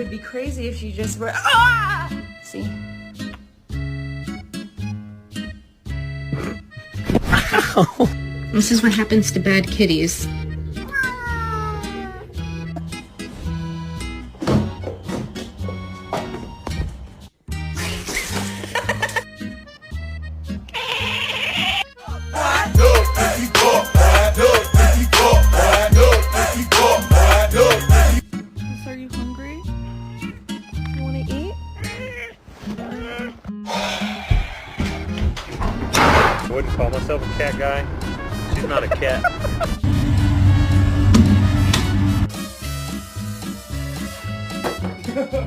would be crazy if she just were, ah! See? This is what happens to bad kitties. Are you hungry? You wanna eat? I wouldn't call myself a cat guy. She's not a cat.